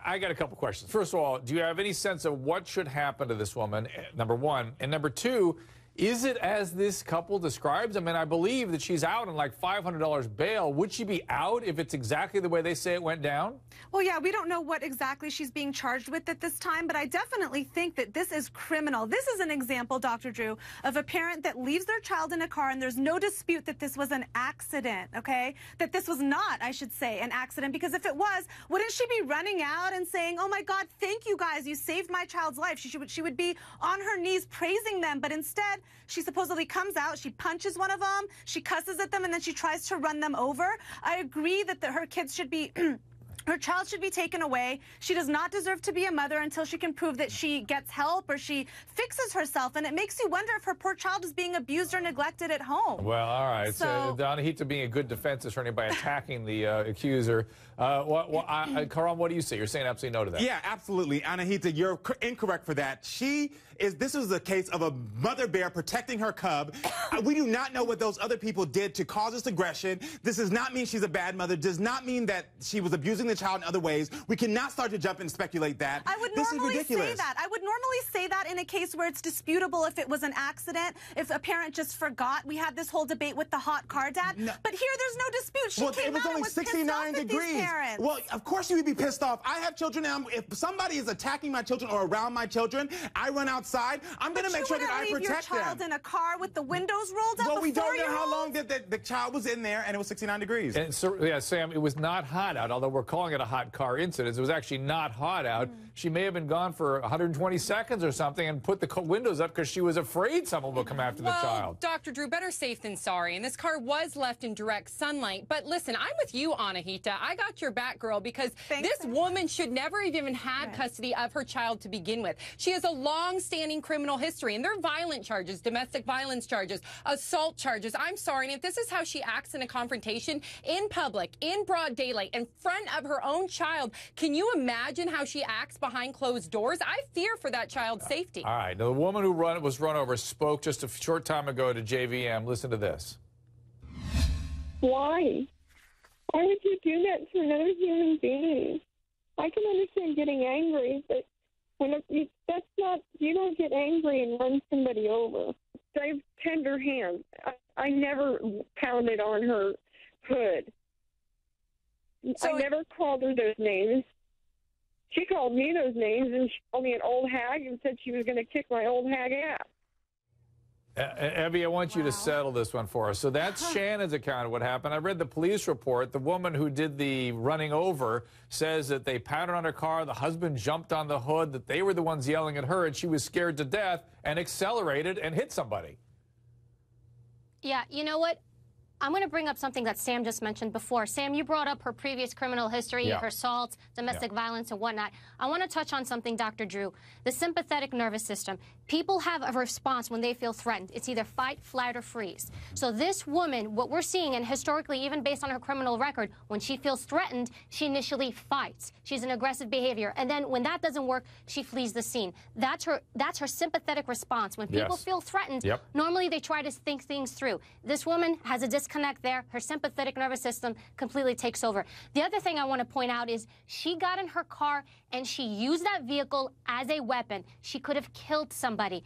I got a couple questions. First of all, do you have any sense of what should happen to this woman, number one? And number two, is it as this couple describes? I mean, I believe that she's out on like $500 bail. Would she be out if it's exactly the way they say it went down? Well, yeah, we don't know what exactly she's being charged with at this time, but I definitely think that this is criminal. This is an example, Dr. Drew, of a parent that leaves their child in a car, and there's no dispute that this was an accident, okay? That this was not, I should say, an accident, because if it was, wouldn't she be running out and saying, oh my God, thank you guys, you saved my child's life? She would be on her knees praising them, but instead, she supposedly comes out, she punches one of them, she cusses at them, and then she tries to run them over. I agree that her kids should be... Her child should be taken away. She does not deserve to be a mother until she can prove that she gets help or she fixes herself. And it makes you wonder if her poor child is being abused or neglected at home. Well, all right. So Anahita being a good defense attorney by attacking the accuser. Karan, what do you say? You're saying absolutely no to that. Yeah, absolutely. Anahita, you're incorrect for that. This was a case of a mother bear protecting her cub. We do not know what those other people did to cause this aggression. This does not mean she's a bad mother. Does not mean that she was abusing the child in other ways. We cannot start to jump and speculate that. I would normally say that. I would normally say that in a case where it's disputable if it was an accident, if a parent just forgot. We had this whole debate with the hot car dad. No. But here there's no dispute. She came out and was 69 degrees. Well, of course you would be pissed off. I have children now. If somebody is attacking my children or around my children, I run outside. I'm going to make sure that I protect them. Leave your child in a car with the windows rolled up. Well, we don't know how long the child was in there, and it was 69 degrees. And so, yeah, Sam, it was not hot out, although we're calling it a hot car incident. It was actually not hot out. She may have been gone for 120 seconds or something and put the windows up because she was afraid someone would come after the child. Dr. Drew, better safe than sorry. And this car was left in direct sunlight. But listen, I'm with you, Anahita. I got your back, girl, because this woman should never have even had custody of her child to begin with. She has a long-standing criminal history, and they're violent charges, domestic violence charges, assault charges. I'm sorry, and if this is how she acts in a confrontation in public, in broad daylight, in front of her own child, can you imagine how she acts behind closed doors? I fear for that child's safety. All right. Now, the woman who was run over spoke just a short time ago to JVM. Listen to this. Why? Why would you do that to another human being? I can understand getting angry, but you don't get angry and run somebody over. I have tender hands. I never pounded on her hood. So I never called her those names. She called me those names, and she called me an old hag and said she was going to kick my old hag ass. Evie, I want you to settle this one for us. So that's Shannon's account of what happened. I read the police report. The woman who did the running over says that they pounded on her car, the husband jumped on the hood, that they were the ones yelling at her, and she was scared to death and accelerated and hit somebody. Yeah, you know what? I'm going to bring up something that Sam just mentioned before. Sam, you brought up her previous criminal history, her assaults, domestic violence, and whatnot. I want to touch on something, Dr. Drew. The sympathetic nervous system. People have a response when they feel threatened. It's either fight, flight, or freeze. So this woman, what we're seeing, and historically, even based on her criminal record, when she feels threatened, she initially fights. She's an aggressive behavior. And then when that doesn't work, she flees the scene. That's her sympathetic response. When people feel threatened, normally they try to think things through. This woman has a disconnect there. Her sympathetic nervous system completely takes over. The other thing I want to point out is she got in her car and she used that vehicle as a weapon. She could have killed somebody.